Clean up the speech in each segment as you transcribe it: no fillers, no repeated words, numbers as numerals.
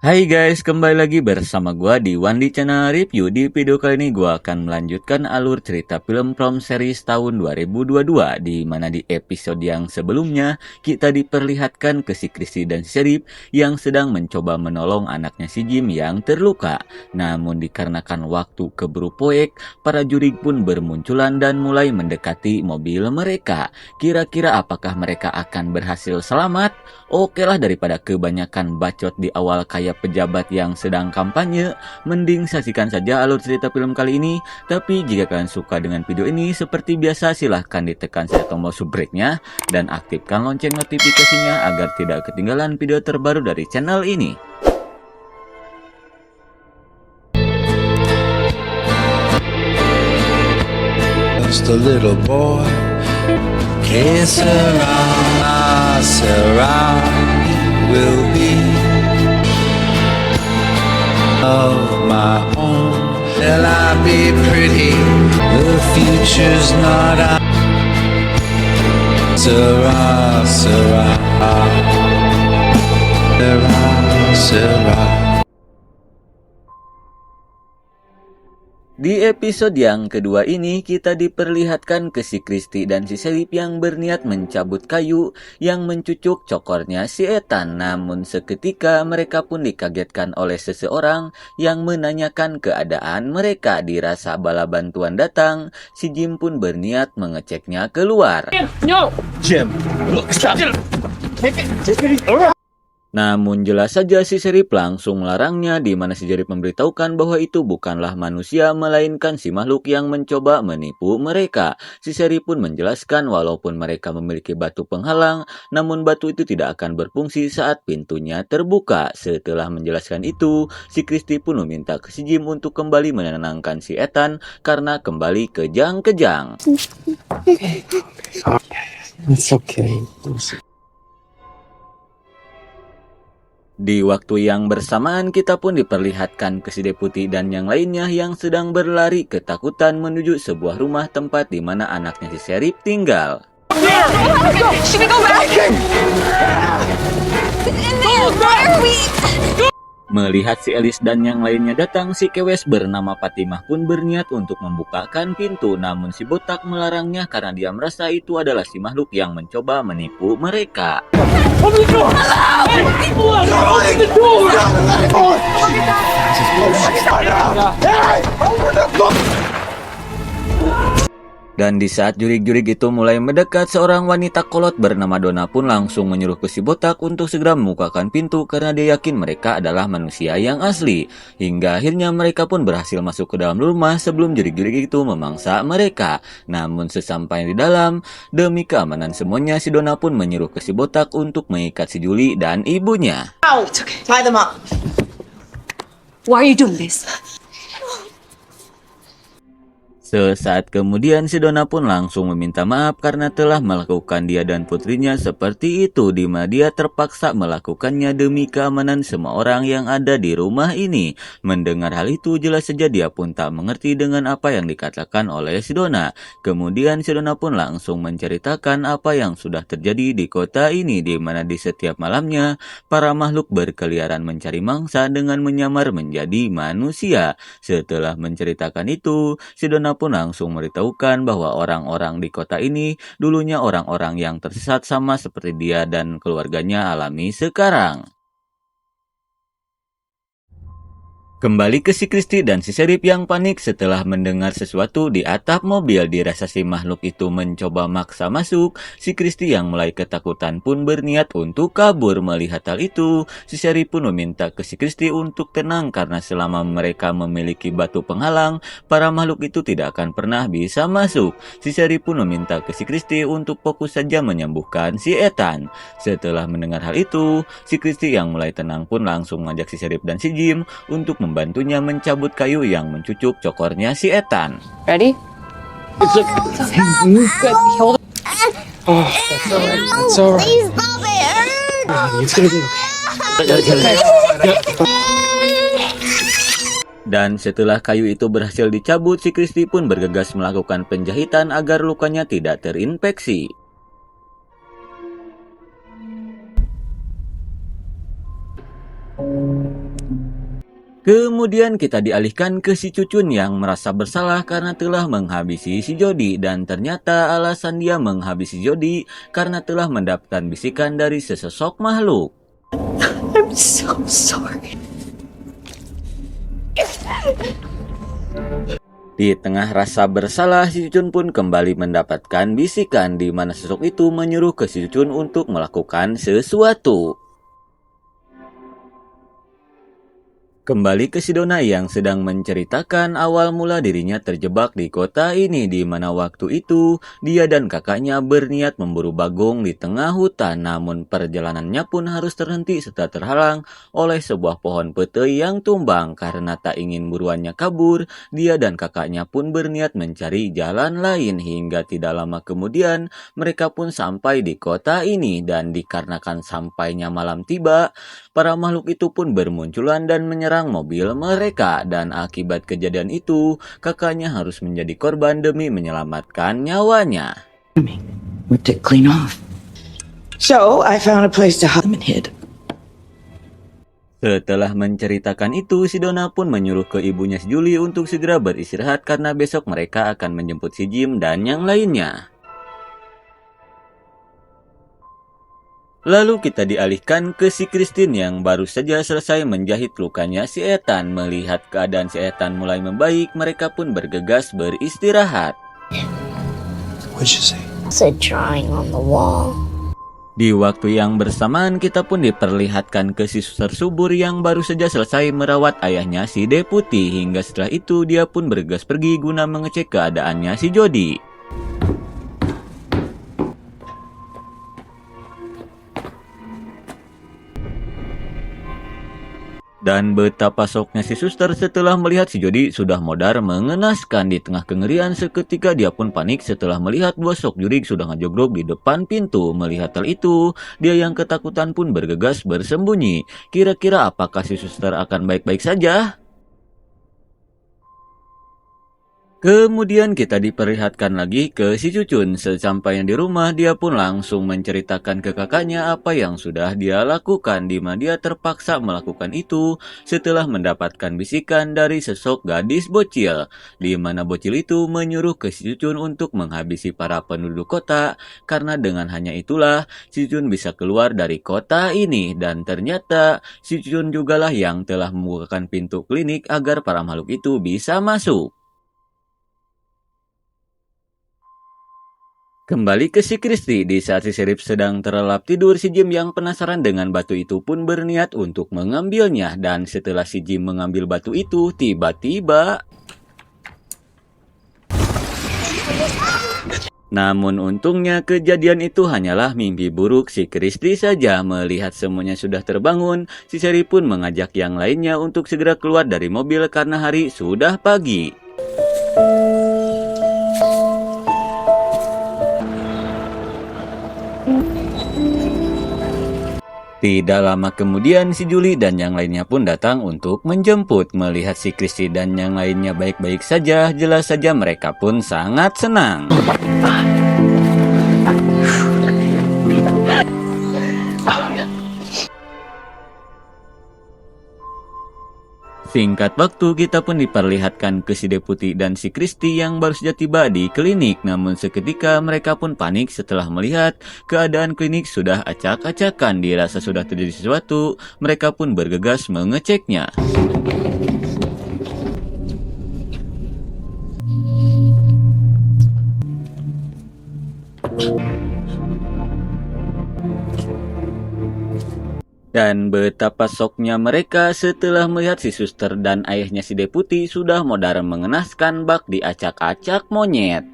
Hai guys, kembali lagi bersama gua di Wandi Channel Review. Di video kali ini gua akan melanjutkan alur cerita film From series tahun 2022, di mana di episode yang sebelumnya kita diperlihatkan ke si Christy dan si Sherip yang sedang mencoba menolong anaknya si Jim yang terluka. Namun dikarenakan waktu keburu poek, para juri pun bermunculan dan mulai mendekati mobil mereka. Kira-kira apakah mereka akan berhasil selamat? Oke lah, daripada kebanyakan bacot di awal kayak pejabat yang sedang kampanye, mending saksikan saja alur cerita film kali ini. Tapi jika kalian suka dengan video ini, seperti biasa silahkan ditekan saja tombol subscribe-nya dan aktifkan lonceng notifikasinya agar tidak ketinggalan video terbaru dari channel ini. Just a little boy, que sera, will be of my own. Will I be pretty? The future's not out. Sera, sera, sera. Di episode yang kedua ini kita diperlihatkan ke si Christy dan si Sherip yang berniat mencabut kayu yang mencucuk cokornya si Ethan. Namun seketika mereka pun dikagetkan oleh seseorang yang menanyakan keadaan mereka. Dirasa bala bantuan datang, si Jim pun berniat mengeceknya keluar. Jim, look, stop. Namun jelas saja si Sherip langsung melarangnya, di mana si Sherip memberitahukan bahwa itu bukanlah manusia melainkan si makhluk yang mencoba menipu mereka. Si Sherip pun menjelaskan walaupun mereka memiliki batu penghalang, namun batu itu tidak akan berfungsi saat pintunya terbuka. Setelah menjelaskan itu, si Christy pun meminta ke si Jim untuk kembali menenangkan si Ethan karena kembali kejang-kejang. It's okay. Di waktu yang bersamaan kita pun diperlihatkan ke si Deputi dan yang lainnya yang sedang berlari ketakutan menuju sebuah rumah tempat di mana anaknya si Sherip tinggal. Should we go back? In there, why are we? Melihat si Elis dan yang lainnya datang, si Kewes bernama Fatimah pun berniat untuk membukakan pintu. Namun si botak melarangnya karena dia merasa itu adalah si makhluk yang mencoba menipu mereka. Dan di saat jurig-jurig itu mulai mendekat, seorang wanita kolot bernama Donna pun langsung menyuruh ke si botak untuk segera membukakan pintu karena dia yakin mereka adalah manusia yang asli. Hingga akhirnya mereka pun berhasil masuk ke dalam rumah sebelum jurig-jurig itu memangsa mereka. Namun sesampainya di dalam, demi keamanan semuanya, si Donna pun menyuruh ke si botak untuk mengikat si Julie dan ibunya. Ow, it's okay. Tie them up. Why are you doing this? Sesaat kemudian si Donna pun langsung meminta maaf karena telah melakukan dia dan putrinya seperti itu, di mana dia terpaksa melakukannya demi keamanan semua orang yang ada di rumah ini. Mendengar hal itu jelas saja dia pun tak mengerti dengan apa yang dikatakan oleh si Donna. Kemudian si Donna pun langsung menceritakan apa yang sudah terjadi di kota ini, di mana di setiap malamnya para makhluk berkeliaran mencari mangsa dengan menyamar menjadi manusia. Setelah menceritakan itu, si Donna pun langsung memberitahukan bahwa orang-orang di kota ini dulunya orang-orang yang tersesat sama seperti dia dan keluarganya alami sekarang. Kembali ke si Christy dan si Sherip yang panik setelah mendengar sesuatu di atap mobil. Dirasa si makhluk itu mencoba maksa masuk, si Christy yang mulai ketakutan pun berniat untuk kabur. Melihat hal itu, si Sherip pun meminta ke si Christy untuk tenang karena selama mereka memiliki batu penghalang, para makhluk itu tidak akan pernah bisa masuk. Si Sherip pun meminta ke si Christy untuk fokus saja menyembuhkan si Ethan. Setelah mendengar hal itu, si Christy yang mulai tenang pun langsung mengajak si Sherip dan si Jim untuk membantunya mencabut kayu yang mencucuk cokornya si Ethan. Ready? It's okay. Good. Hold it. Oh, that's all right. That's all right. Please stop it. It's gonna be okay. Dan setelah kayu itu berhasil dicabut, si Christy pun bergegas melakukan penjahitan agar lukanya tidak terinfeksi. Kemudian kita dialihkan ke si Cucun yang merasa bersalah karena telah menghabisi si Jody, dan ternyata alasan dia menghabisi Jody karena telah mendapatkan bisikan dari sesosok makhluk. I'm so sorry. Di tengah rasa bersalah, si Cucun pun kembali mendapatkan bisikan di mana sosok itu menyuruh ke si Cucun untuk melakukan sesuatu. Kembali ke si Dona yang sedang menceritakan awal mula dirinya terjebak di kota ini, di mana waktu itu dia dan kakaknya berniat memburu bagong di tengah hutan, namun perjalanannya pun harus terhenti setelah terhalang oleh sebuah pohon petai yang tumbang. Karena tak ingin buruannya kabur, dia dan kakaknya pun berniat mencari jalan lain. Hingga tidak lama kemudian mereka pun sampai di kota ini, dan dikarenakan sampainya malam tiba, para makhluk itu pun bermunculan dan menyerang mobil mereka, dan akibat kejadian itu kakaknya harus menjadi korban demi menyelamatkan nyawanya. Ripped it clean off. So I found a place to hide them and hid. Setelah menceritakan itu, si Dona pun menyuruh ke ibunya si Julie untuk segera beristirahat karena besok mereka akan menjemput si Jim dan yang lainnya. Lalu kita dialihkan ke si Christine yang baru saja selesai menjahit lukanya si Ethan. Melihat keadaan si Ethan mulai membaik, mereka pun bergegas beristirahat. What'd you say? It's a drawing on the wall. Di waktu yang bersamaan, kita pun diperlihatkan ke si suster subur yang baru saja selesai merawat ayahnya si Deputi. Hingga setelah itu dia pun bergegas pergi guna mengecek keadaannya si Jody. Dan betapa shocknya si suster setelah melihat si Jody sudah modar mengenaskan. Di tengah kengerian seketika dia pun panik setelah melihat dua sok jurig sudah ngejogrok di depan pintu. Melihat hal itu, dia yang ketakutan pun bergegas bersembunyi. Kira-kira apakah si suster akan baik-baik saja? Kemudian kita diperlihatkan lagi ke si Cucun. Sesampainya di rumah, dia pun langsung menceritakan ke kakaknya apa yang sudah dia lakukan, di mana dia terpaksa melakukan itu setelah mendapatkan bisikan dari sosok gadis bocil, di mana bocil itu menyuruh ke si Cucun untuk menghabisi para penduduk kota, karena dengan hanya itulah si Cucun bisa keluar dari kota ini. Dan ternyata si Cucun jugalah yang telah membukakan pintu klinik agar para makhluk itu bisa masuk. Kembali ke si Christy. Di saat si Sheriff sedang terlelap tidur, si Jim yang penasaran dengan batu itu pun berniat untuk mengambilnya. Dan setelah si Jim mengambil batu itu, tiba-tiba... Namun untungnya kejadian itu hanyalah mimpi buruk si Christy saja. Melihat semuanya sudah terbangun, si Sheriff pun mengajak yang lainnya untuk segera keluar dari mobil karena hari sudah pagi. Tidak lama kemudian si Julie dan yang lainnya pun datang untuk menjemput. Melihat si Christy dan yang lainnya baik-baik saja, jelas saja mereka pun sangat senang. Singkat waktu, kita pun diperlihatkan ke si Deputi dan si Christy yang baru saja tiba di klinik. Namun seketika mereka pun panik setelah melihat keadaan klinik sudah acak-acakan. Dirasa sudah terjadi sesuatu, mereka pun bergegas mengeceknya. Dan betapa shocknya mereka setelah melihat si suster dan ayahnya si Deputi sudah modar mengenaskan bak diacak-acak monyet.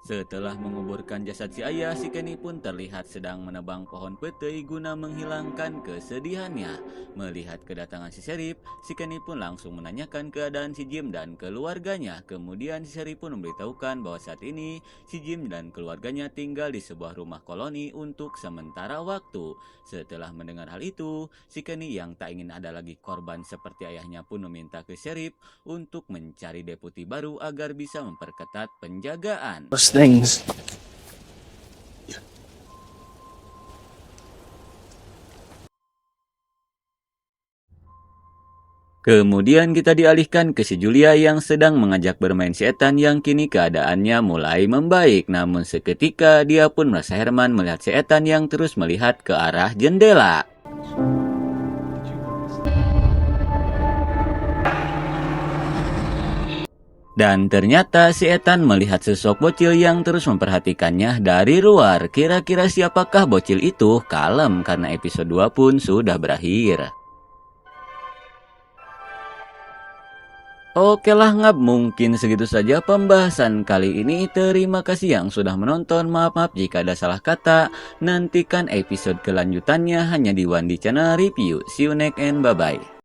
Setelah menguburkan jasad si ayah, si Kenny pun terlihat sedang menebang pohon petai guna menghilangkan kesedihannya. Melihat kedatangan si Sheriff, si Kenny pun langsung menanyakan keadaan si Jim dan keluarganya. Kemudian si Sheriff pun memberitahukan bahwa saat ini si Jim dan keluarganya tinggal di sebuah rumah koloni untuk sementara waktu. Setelah mendengar hal itu, si Kenny yang tak ingin ada lagi korban seperti ayahnya pun meminta ke Sheriff untuk mencari deputi baru agar bisa memperketat penjagaan. Things Kemudian kita dialihkan ke si Julia yang sedang mengajak bermain si Ethan yang kini keadaannya mulai membaik. Namun seketika dia pun merasa Herman melihat si Ethan yang terus melihat ke arah jendela. Dan ternyata si Ethan melihat sosok bocil yang terus memperhatikannya dari luar. Kira-kira siapakah bocil itu? Kalem karena episode 2 pun sudah berakhir. Oke lah ngap, mungkin segitu saja pembahasan kali ini. Terima kasih yang sudah menonton. Maaf jika ada salah kata. Nantikan episode kelanjutannya hanya di Wandi Channel Review. See you next and bye-bye.